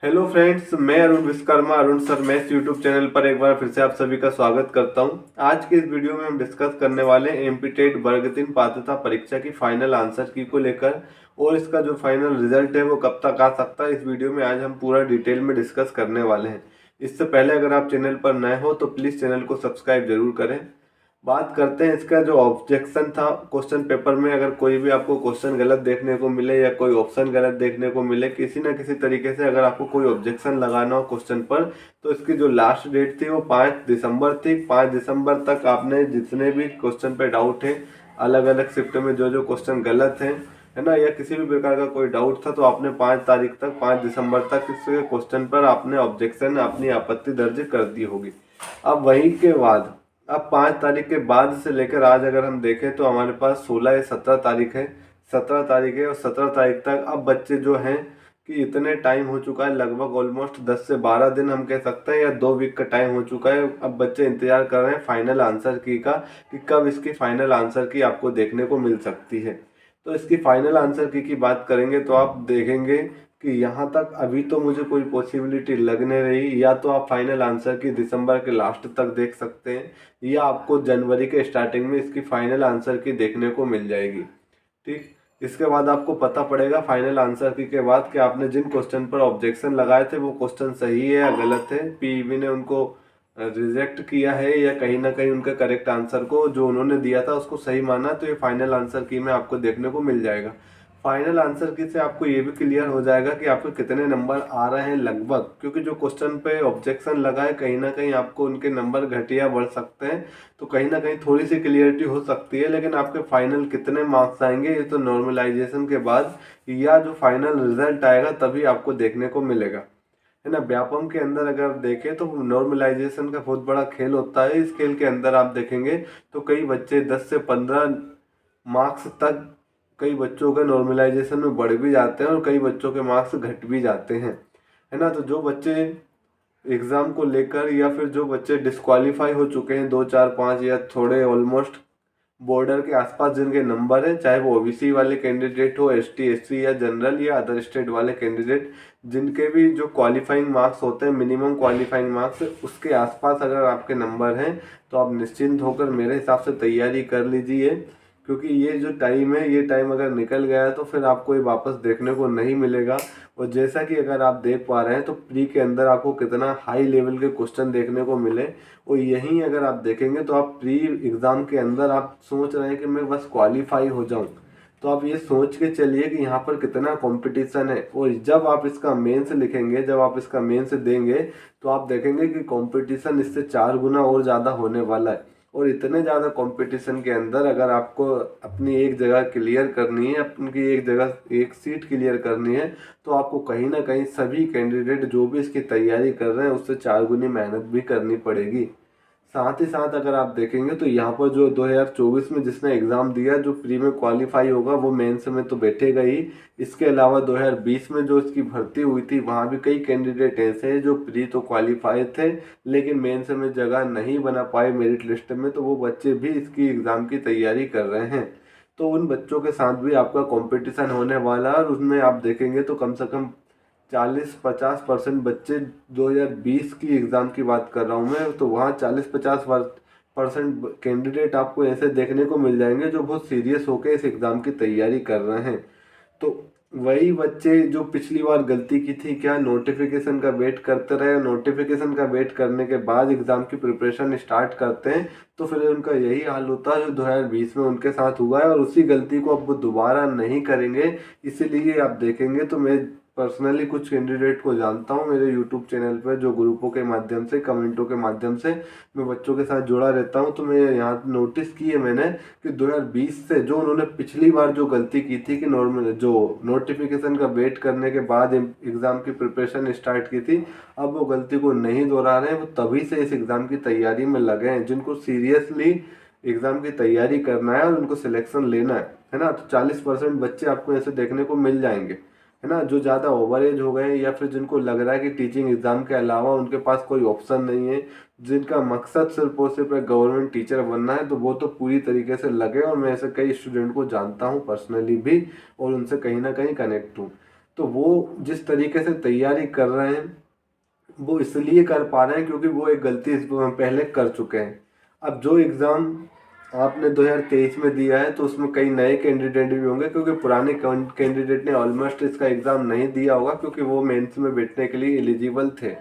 Hello friends, मैं Arun Vishwakarma Arun sir maths YouTube channel पर एक बार फिर से आप सभी का स्वागत करता हूं। आज के इस वीडियो में हम डिस्कस करने वाले हैं एमपी टेट वर्ग 3 पात्रता परीक्षा की फाइनल आंसर की को लेकर, और इसका जो फाइनल रिजल्ट है वो कब तक आ सकता है। इस वीडियो में आज हम पूरा डिटेल में डिस्कस करने वाले हैं। इससे पहले अगर आप चैनल पर नए हो तो प्लीज़ चैनल को सब्सक्राइब जरूर करें। बात करते हैं इसका जो ऑब्जेक्शन था क्वेश्चन पेपर में। अगर कोई भी आपको क्वेश्चन गलत देखने को मिले या कोई ऑप्शन गलत देखने को मिले, किसी ना किसी तरीके से अगर आपको कोई ऑब्जेक्शन लगाना हो क्वेश्चन पर, तो इसकी जो लास्ट डेट थी वो 5 दिसंबर थी। 5 दिसंबर तक आपने जितने भी क्वेश्चन पे डाउट है, अलग अलग शिफ्ट में जो जो क्वेश्चन गलत है ना, या किसी भी प्रकार का कोई डाउट था, तो आपने 5 तारीख तक 5 दिसंबर तक इस क्वेश्चन पर आपने ऑब्जेक्शन अपनी आपत्ति दर्ज कर दी होगी। अब वही के बाद अब 5 तारीख के बाद से लेकर आज अगर हम देखें तो हमारे पास 16 या 17 तारीख है। 17 तारीख है और 17 तारीख तक अब बच्चे जो हैं कि इतने टाइम हो चुका है, लगभग ऑलमोस्ट 10 से 12 दिन हम कह सकते हैं, या 2 वीक का टाइम हो चुका है। अब बच्चे इंतजार कर रहे हैं फाइनल आंसर की का, कि कब इसकी फाइनल आंसर की आपको देखने को मिल सकती है। तो इसकी फाइनल आंसर की बात करेंगे तो आप देखेंगे कि यहाँ तक अभी तो मुझे कोई पॉसिबिलिटी लग नहीं रही। या तो आप फाइनल आंसर की दिसंबर के लास्ट तक देख सकते हैं, या आपको जनवरी के स्टार्टिंग में इसकी फाइनल आंसर की देखने को मिल जाएगी। ठीक, इसके बाद आपको पता पड़ेगा फाइनल आंसर की के बाद कि आपने जिन क्वेश्चन पर ऑब्जेक्शन लगाए थे वो क्वेश्चन सही है या गलत है, पीईबी ने उनको रिजेक्ट किया है या कहीं ना कहीं उनके करेक्ट आंसर को जो उन्होंने दिया था उसको सही माना। तो ये फाइनल आंसर की में आपको देखने को मिल जाएगा। फाइनल आंसर की से आपको ये भी क्लियर हो जाएगा कि आपको कितने नंबर आ रहे हैं लगभग, क्योंकि जो क्वेश्चन पे ऑब्जेक्शन लगा है कहीं ना कहीं आपको उनके नंबर घट या बढ़ सकते हैं। तो कहीं ना कहीं थोड़ी सी क्लियरिटी हो सकती है, लेकिन आपके फाइनल कितने मार्क्स आएंगे ये तो नॉर्मलाइजेशन के बाद या जो फाइनल रिजल्ट आएगा तभी आपको देखने को मिलेगा, है ना। व्यापम के अंदर अगर देखें तो नॉर्मलाइजेशन का बहुत बड़ा खेल होता है। इस खेल के अंदर आप देखेंगे तो कई बच्चे 10 से 15 मार्क्स तक कई बच्चों के नॉर्मलाइजेशन में बढ़ भी जाते हैं और कई बच्चों के मार्क्स घट भी जाते हैं, है ना। तो जो बच्चे एग्जाम को लेकर या फिर जो बच्चे डिस्क्वालीफाई हो चुके हैं 2 4 5 या थोड़े ऑलमोस्ट बॉर्डर के आसपास जिनके नंबर हैं, चाहे वो ओबीसी वाले कैंडिडेट हो, एसटी एससी या जनरल या अदर स्टेट वाले कैंडिडेट, जिनके भी जो क्वालिफाइंग मार्क्स होते हैं मिनिमम क्वालिफाइंग मार्क्स उसके आसपास अगर आपके नंबर हैं, तो आप निश्चिंत होकर मेरे हिसाब से तैयारी कर लीजिए। क्योंकि ये जो टाइम है, ये टाइम अगर निकल गया है तो फिर आपको ये वापस देखने को नहीं मिलेगा। और जैसा कि अगर आप देख पा रहे हैं तो प्री के अंदर आपको कितना हाई लेवल के क्वेश्चन देखने को मिले, और यहीं अगर आप देखेंगे तो आप प्री एग्जाम के अंदर आप सोच रहे हैं कि मैं बस क्वालिफाई हो जाऊं, तो आप ये सोच के चलिए कि यहाँ पर कितना कंपटीशन है। और जब आप इसका मेंस लिखेंगे, जब आप इसका मेंस देंगे, तो आप देखेंगे कि कंपटीशन इससे 4 गुना और ज़्यादा होने वाला है। और इतने ज़्यादा कंपटीशन के अंदर अगर आपको अपनी एक जगह क्लियर करनी है, अपनी एक जगह एक सीट क्लियर करनी है, तो आपको कहीं ना कहीं सभी कैंडिडेट जो भी इसकी तैयारी कर रहे हैं उससे 4 गुनी मेहनत भी करनी पड़ेगी। साथ ही साथ अगर आप देखेंगे तो यहाँ पर जो 2024 में जिसने एग्ज़ाम दिया, जो प्री में क्वालिफाई होगा वो मेंस में तो बैठेगा ही। इसके अलावा 2020 में जो इसकी भर्ती हुई थी वहाँ भी कई कैंडिडेट ऐसे हैं जो प्री तो क्वालिफाई थे लेकिन मेंस में जगह नहीं बना पाए मेरिट लिस्ट में, तो वो बच्चे भी इसकी एग्ज़ाम की तैयारी कर रहे हैं। तो उन बच्चों के साथ भी आपका कंपटीशन होने वाला है, और उसमें आप देखेंगे तो कम से कम 40-50% बच्चे 2020 की एग्ज़ाम की बात कर रहा हूँ मैं, तो वहाँ 40-50% कैंडिडेट आपको ऐसे देखने को मिल जाएंगे जो बहुत सीरियस होकर इस एग्ज़ाम की तैयारी कर रहे हैं। तो वही बच्चे जो पिछली बार गलती की थी, क्या नोटिफिकेशन का वेट करते रहे, नोटिफिकेशन का वेट करने के बाद एग्ज़ाम की प्रिपरेशन स्टार्ट करते हैं, तो फिर उनका यही हाल होता है जो 2020 में उनके साथ हुआ है, और उसी गलती को अब वो दोबारा नहीं करेंगे। इसीलिए आप देखेंगे तो मैं पर्सनली कुछ कैंडिडेट को जानता हूँ मेरे यूट्यूब चैनल पर, जो ग्रुपों के माध्यम से, कमेंटों के माध्यम से मैं बच्चों के साथ जुड़ा रहता हूँ। तो मैं यहाँ नोटिस की है मैंने कि 2020 से जो उन्होंने पिछली बार जो गलती की थी कि नॉर्मल जो नोटिफिकेशन का वेट करने के बाद एग्ज़ाम की प्रिपरेशन स्टार्ट की थी, अब वो गलती को नहीं दोहरा रहे हैं। वो तभी से इस एग्ज़ाम की तैयारी में लगे हैं जिनको सीरियसली एग्ज़ाम की तैयारी करना है और उनको सिलेक्शन लेना है ना। तो 40% बच्चे आपको ऐसे देखने को मिल जाएंगे, है ना, जो ज़्यादा ओवर एज हो गए या फिर जिनको लग रहा है कि टीचिंग एग्ज़ाम के अलावा उनके पास कोई ऑप्शन नहीं है, जिनका मकसद सिर्फ और सिर्फ गवर्नमेंट टीचर बनना है, तो वो तो पूरी तरीके से लगे। और मैं ऐसे कई स्टूडेंट को जानता हूँ पर्सनली भी, और उनसे कहीं ना कहीं कनेक्ट हूँ। तो वो जिस तरीके से तैयारी कर रहे हैं वो इसलिए कर पा रहे हैं क्योंकि वो एक गलती इस पहले कर चुके हैं। अब जो एग्ज़ाम आपने 2023 में दिया है तो उसमें कई नए कैंडिडेट भी होंगे, क्योंकि पुराने कैंडिडेट ने ऑलमोस्ट इसका एग्ज़ाम नहीं दिया होगा क्योंकि वो मेंस में बैठने के लिए एलिजिबल थे।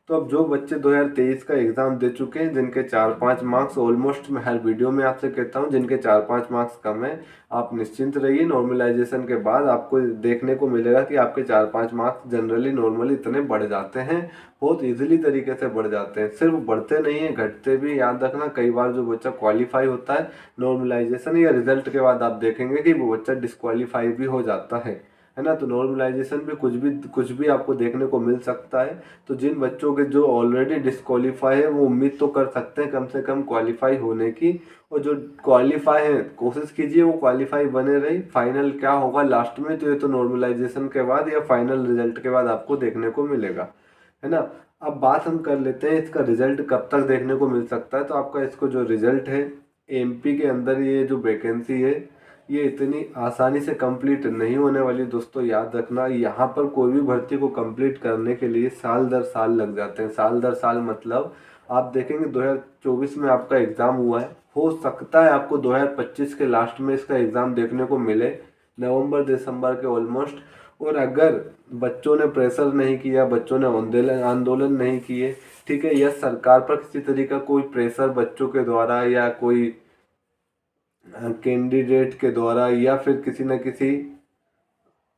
तो अब जो बच्चे 2023 का एग्ज़ाम दे चुके हैं जिनके 4-5 मार्क्स, ऑलमोस्ट मैं हर वीडियो में आपसे कहता हूं जिनके 4-5 मार्क्स कम है, आप निश्चिंत रहिए। नॉर्मलाइजेशन के बाद आपको देखने को मिलेगा कि आपके 4-5 मार्क्स जनरली नॉर्मली इतने बढ़ जाते हैं, बहुत इजीली तरीके से बढ़ जाते हैं। सिर्फ बढ़ते नहीं हैं, घटते भी। याद रखना, कई बार जो बच्चा क्वालिफाई होता है नॉर्मलाइजेशन या रिजल्ट के बाद आप देखेंगे कि वो बच्चा डिस्क्वालीफाई भी हो जाता है ना। तो नॉर्मलाइजेशन में कुछ भी आपको देखने को मिल सकता है। तो जिन बच्चों के जो ऑलरेडी डिस्क्वालीफाई है वो उम्मीद तो कर सकते हैं कम से कम क्वालिफाई होने की, और जो क्वालिफाई है कोशिश कीजिए वो क्वालिफाई बने रही। फाइनल क्या होगा लास्ट में, तो ये तो नॉर्मलाइजेशन के बाद या फाइनल रिजल्ट के बाद आपको देखने को मिलेगा, है ना। अब बात हम कर लेते हैं इसका रिजल्ट कब तक देखने को मिल सकता है। तो आपका इसको जो रिजल्ट है एमपी के अंदर, ये जो वैकेंसी है ये इतनी आसानी से कंप्लीट नहीं होने वाली दोस्तों। याद रखना, यहाँ पर कोई भी भर्ती को कंप्लीट करने के लिए साल दर साल लग जाते हैं। साल दर साल मतलब आप देखेंगे 2024 में आपका एग्ज़ाम हुआ है, हो सकता है आपको 2025 के लास्ट में इसका एग्ज़ाम देखने को मिले, नवंबर दिसंबर के ऑलमोस्ट। और अगर बच्चों ने प्रेशर नहीं किया, बच्चों ने आंदोलन नहीं किए, ठीक है, या सरकार पर किसी तरीका कोई प्रेशर बच्चों के द्वारा या कोई कैंडिडेट के द्वारा या फिर किसी न किसी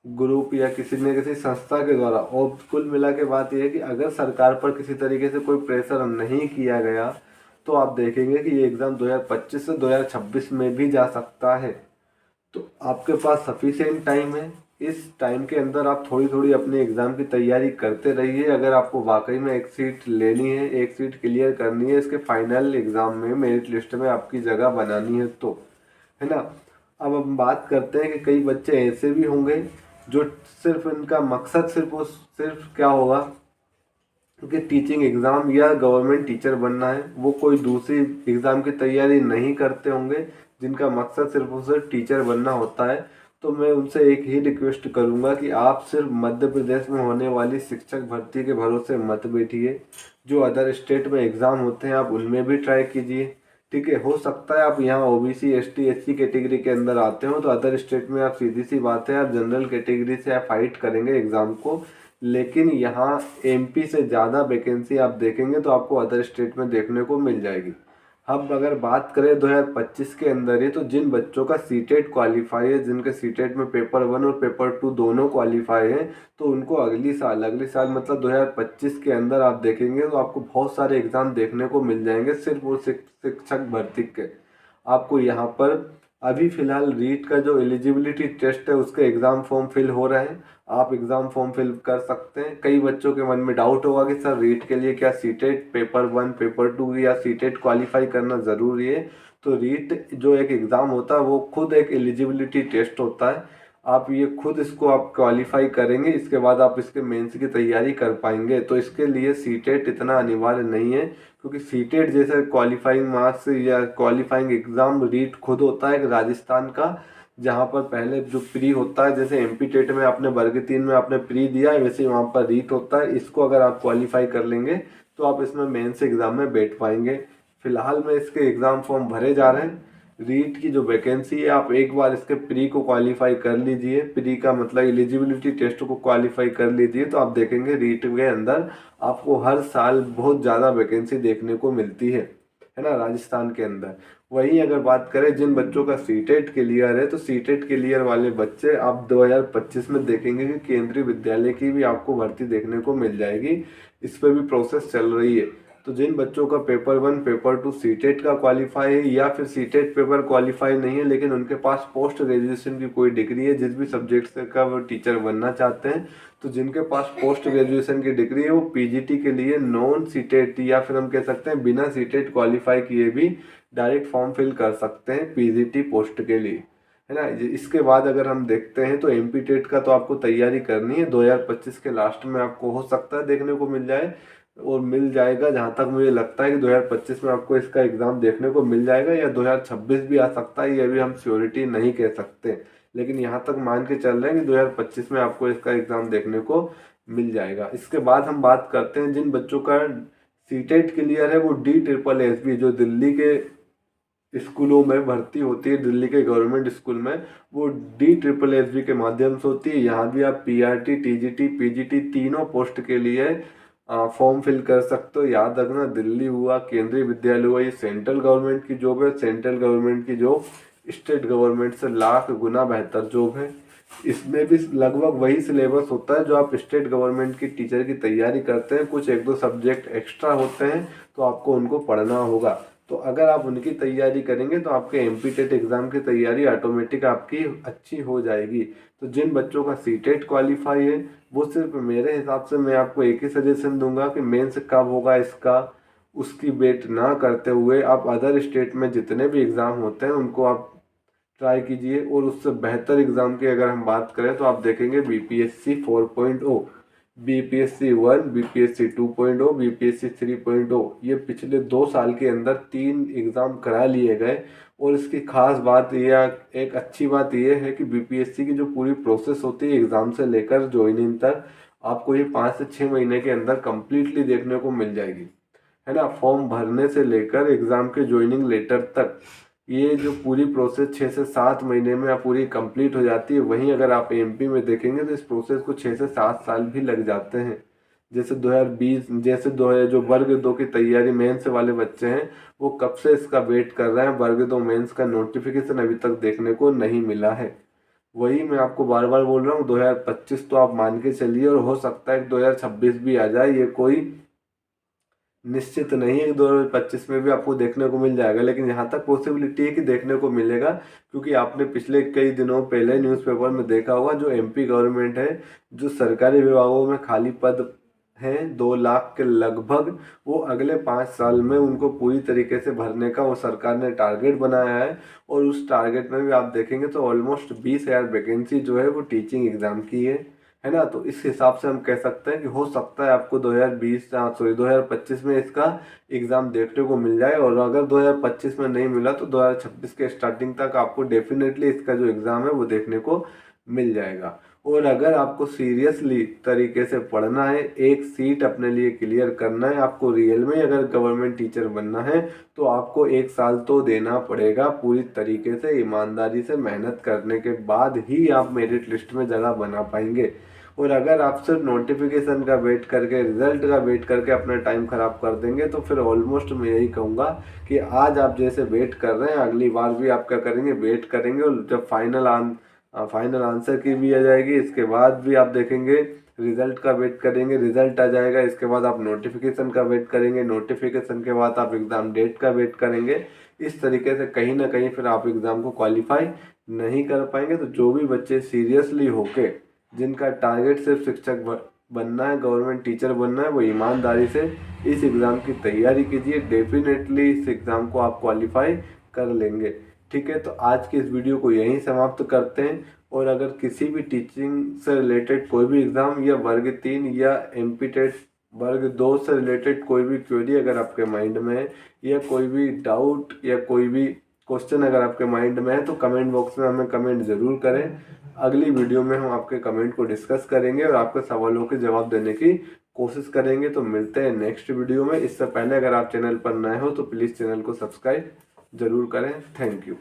ग्रुप या किसी न किसी संस्था के द्वारा, और कुल मिला के बात यह है कि अगर सरकार पर किसी तरीके से कोई प्रेशर नहीं किया गया तो आप देखेंगे कि ये एग्ज़ाम 2025 से 2026 में भी जा सकता है। तो आपके पास सफिशिएंट टाइम है। इस टाइम के अंदर आप थोड़ी थोड़ी अपने एग्ज़ाम की तैयारी करते रहिए। अगर आपको वाकई में एक सीट लेनी है, एक सीट क्लियर करनी है इसके फाइनल एग्ज़ाम में, मेरिट लिस्ट में आपकी जगह बनानी है तो, है ना। अब हम बात करते हैं कि कई बच्चे ऐसे भी होंगे जो सिर्फ इनका मकसद सिर्फ क्या होगा कि टीचिंग एग्ज़ाम या गवर्नमेंट टीचर बनना है, वो कोई दूसरी एग्ज़ाम की तैयारी नहीं करते होंगे, जिनका मकसद सिर्फ और सिर्फ टीचर बनना होता है। तो मैं उनसे एक ही रिक्वेस्ट करूंगा कि आप सिर्फ मध्य प्रदेश में होने वाली शिक्षक भर्ती के भरोसे मत बैठिए। जो अदर स्टेट में एग्ज़ाम होते हैं आप उनमें भी ट्राई कीजिए, ठीक है। हो सकता है आप यहाँ ओबीसी एसटी एससी कैटेगरी के अंदर आते हो तो अदर स्टेट में आप सीधी सी बात है आप जनरल कैटेगरी से आप फाइट करेंगे एग्ज़ाम को, लेकिन यहाँ एमपी से ज़्यादा वैकेंसी आप देखेंगे तो आपको अदर स्टेट में देखने को मिल जाएगी। अब अगर बात करें 2025 के अंदर ही, तो जिन बच्चों का सीटेट क्वालिफाई है, जिनके सीटेट में पेपर 1 और पेपर 2 दोनों क्वालिफाई हैं, तो उनको अगली साल मतलब 2025 के अंदर आप देखेंगे तो आपको बहुत सारे एग्ज़ाम देखने को मिल जाएंगे सिर्फ वो शिक्षक भर्ती के। आपको यहाँ पर अभी फ़िलहाल रीट का जो एलिजिबिलिटी टेस्ट है उसके एग्ज़ाम फॉर्म फिल हो रहे हैं, आप एग्ज़ाम फॉर्म फिल कर सकते हैं। कई बच्चों के मन में डाउट होगा कि सर रीट के लिए क्या सीटेट पेपर 1 पेपर 2 या सीटेट क्वालिफाई करना ज़रूरी है। तो रीट जो एक एग्ज़ाम होता है वो खुद एक एलिजिबिलिटी टेस्ट होता है। आप ये खुद इसको आप क्वालिफाई करेंगे, इसके बाद आप इसके मेंस की तैयारी कर पाएंगे। तो इसके लिए सीटेट इतना अनिवार्य नहीं है, क्योंकि सीटेट जैसे क्वालिफाइंग मार्क्स या क्वालिफाइंग एग्ज़ाम रीट खुद होता है एक राजस्थान का, जहाँ पर पहले जो प्री होता है, जैसे एमपी टेट में आपने वर्ग 3 में आपने प्री दिया है वैसे ही वहाँ पर रीट होता है। इसको अगर आप क्वालिफाई कर लेंगे तो आप इसमें मेंस एग्ज़ाम में बैठ पाएंगे। फिलहाल में इसके एग्ज़ाम फॉर्म भरे जा रहे हैं। रीट की जो वैकेंसी है आप एक बार इसके प्री को क्वालिफाई कर लीजिए, प्री का मतलब एलिजिबिलिटी टेस्ट को क्वालिफाई कर लीजिए, तो आप देखेंगे रीट के अंदर आपको हर साल बहुत ज़्यादा वैकेंसी देखने को मिलती है ना, राजस्थान के अंदर। वहीं अगर बात करें जिन बच्चों का सीटेट क्लियर है, तो सीटेट क्लियर वाले बच्चे आप 2025 में देखेंगे कि केंद्रीय विद्यालय की भी आपको भर्ती देखने को मिल जाएगी। इस पर भी प्रोसेस चल रही है। तो जिन बच्चों का पेपर 1 पेपर 2 सीटेट का क्वालिफाई है या फिर सीटेट पेपर क्वालिफाई नहीं है लेकिन उनके पास पोस्ट ग्रेजुएशन की कोई डिग्री है जिस भी सब्जेक्ट से का वो टीचर बनना चाहते हैं, तो जिनके पास पोस्ट ग्रेजुएशन की डिग्री है वो पीजीटी के लिए नॉन सीटेट या फिर हम कह सकते हैं बिना सीटेट क्वालिफाई किए भी डायरेक्ट फॉर्म फिल कर सकते हैं पीजीटी पोस्ट के लिए, है ना। इसके बाद अगर हम देखते हैं तो एमपी टेट का तो आपको तैयारी करनी है, 2025 के लास्ट में आपको हो सकता है देखने को मिल जाए और मिल जाएगा। जहाँ तक मुझे लगता है कि 2025 में आपको इसका एग्ज़ाम देखने को मिल जाएगा या 2026 भी आ सकता है, ये भी हम श्योरिटी नहीं कह सकते। लेकिन यहाँ तक मान के चल रहे हैं कि 2025 में आपको इसका एग्ज़ाम देखने को मिल जाएगा। इसके बाद हम बात करते हैं जिन बच्चों का सीटेट क्लियर है, वो DSSB जो दिल्ली के स्कूलों में भर्ती होती है, दिल्ली के गवर्नमेंट स्कूल में, वो DSSB के माध्यम से होती है। यहाँ भी आप PRT, TGT, PGT तीनों पोस्ट के लिए फॉर्म फिल कर सकते हो। याद रखना, दिल्ली हुआ, केंद्रीय विद्यालय हुआ, ये सेंट्रल गवर्नमेंट की जॉब है। सेंट्रल गवर्नमेंट की जॉब स्टेट गवर्नमेंट से लाख गुना बेहतर जॉब है। इसमें भी लगभग वही सिलेबस होता है जो आप स्टेट गवर्नमेंट की टीचर की तैयारी करते हैं। कुछ एक दो सब्जेक्ट एक्स्ट्रा होते हैं तो आपको उनको पढ़ना होगा। तो अगर आप उनकी तैयारी करेंगे तो आपके MPTET एग्ज़ाम की तैयारी ऑटोमेटिक आपकी अच्छी हो जाएगी। तो जिन बच्चों का सीटेट क्वालिफाई है, वो सिर्फ मेरे हिसाब से मैं आपको एक ही सजेशन दूंगा कि मेंस कब होगा इसका, उसकी वेट ना करते हुए आप अदर स्टेट में जितने भी एग्ज़ाम होते हैं उनको आप ट्राई कीजिए। और उससे बेहतर एग्ज़ाम की अगर हम बात करें तो आप देखेंगे BPSC 4.0, BPSC 1, BPSC 2.0, BPSC 3.0, ये पिछले 2 साल के अंदर 3 एग्ज़ाम करा लिए गए। और इसकी खास बात यह, एक अच्छी बात यह है कि BPSC की जो पूरी प्रोसेस होती है एग्ज़ाम से लेकर ज्वाइनिंग तक, आपको ये 5 से 6 महीने के अंदर कम्प्लीटली देखने को मिल जाएगी, है ना। फॉर्म भरने से लेकर एग्ज़ाम के ज्वाइनिंग लेटर तक ये जो पूरी प्रोसेस 6 से 7 महीने में आप पूरी कंप्लीट हो जाती है। वहीं अगर आप MP में देखेंगे तो इस प्रोसेस को 6 से 7 साल भी लग जाते हैं। जैसे 2020, जैसे जो वर्ग 2 की तैयारी मेंस वाले बच्चे हैं, वो कब से इसका वेट कर रहे हैं। वर्ग 2 मेंस का नोटिफिकेशन अभी तक देखने को नहीं मिला है। वही मैं आपको बार बार बोल रहा हूँ, 2025 तो आप मान के चलिए, और हो सकता है कि 2026 भी आ जाए, ये कोई निश्चित नहीं है कि 2025 में भी आपको देखने को मिल जाएगा। लेकिन यहाँ तक पॉसिबिलिटी है कि देखने को मिलेगा, क्योंकि आपने पिछले कई दिनों पहले न्यूज़पेपर में देखा होगा, जो MP गवर्नमेंट है, जो सरकारी विभागों में खाली पद हैं 2 लाख के लगभग, वो अगले 5 साल में उनको पूरी तरीके से भरने का वो सरकार ने टारगेट बनाया है। और उस टारगेट में भी आप देखेंगे तो ऑलमोस्ट 20,000 वैकेंसी जो है वो टीचिंग एग्ज़ाम की है ना। तो इस हिसाब से हम कह सकते हैं कि हो सकता है आपको 2025 में इसका एग्ज़ाम देखने को मिल जाए। और अगर 2025 में नहीं मिला तो 2026 के स्टार्टिंग तक आपको डेफिनेटली इसका जो एग्ज़ाम है वो देखने को मिल जाएगा। और अगर आपको सीरियसली तरीके से पढ़ना है, एक सीट अपने लिए क्लियर करना है, आपको रियल में अगर गवर्नमेंट टीचर बनना है, तो आपको 1 साल तो देना पड़ेगा। पूरी तरीके से ईमानदारी से मेहनत करने के बाद ही आप मेरिट लिस्ट में जगह बना पाएंगे। और अगर आप सिर्फ नोटिफिकेशन का वेट करके, रिजल्ट का वेट करके अपना टाइम ख़राब कर देंगे, तो फिर ऑलमोस्ट मैं यही कहूँगा कि आज आप जैसे वेट कर रहे हैं, अगली बार भी आप क्या करेंगे, वेट करेंगे। और जब फाइनल आंसर की भी आ जाएगी, इसके बाद भी आप देखेंगे रिजल्ट का वेट करेंगे, रिजल्ट आ जाएगा, इसके बाद आप नोटिफिकेशन का वेट करेंगे, नोटिफिकेशन के बाद आप एग्ज़ाम डेट का वेट करेंगे। इस तरीके से कहीं ना कहीं फिर आप एग्ज़ाम को क्वालिफाई नहीं कर पाएंगे। तो जो भी बच्चे सीरियसली होके, जिनका टारगेट सिर्फ शिक्षक बनना है, गवर्नमेंट टीचर बनना है, वो ईमानदारी से इस एग्ज़ाम की तैयारी कीजिए। डेफिनेटली इस एग्ज़ाम को आप क्वालिफाई कर लेंगे। ठीक है, तो आज की इस वीडियो को यहीं समाप्त करते हैं। और अगर किसी भी टीचिंग से रिलेटेड कोई भी एग्ज़ाम, या वर्ग 3 या MPTET वर्ग 2 से रिलेटेड कोई भी क्वेरी अगर आपके माइंड में है, या कोई भी डाउट या कोई भी क्वेश्चन अगर आपके माइंड में है, तो कमेंट बॉक्स में हमें कमेंट ज़रूर करें। अगली वीडियो में हम आपके कमेंट को डिस्कस करेंगे और आपके सवालों के जवाब देने की कोशिश करेंगे। तो मिलते हैं नेक्स्ट वीडियो में। इससे पहले अगर आप चैनल पर नए हो तो प्लीज़ चैनल को सब्सक्राइब ज़रूर करें। Thank you.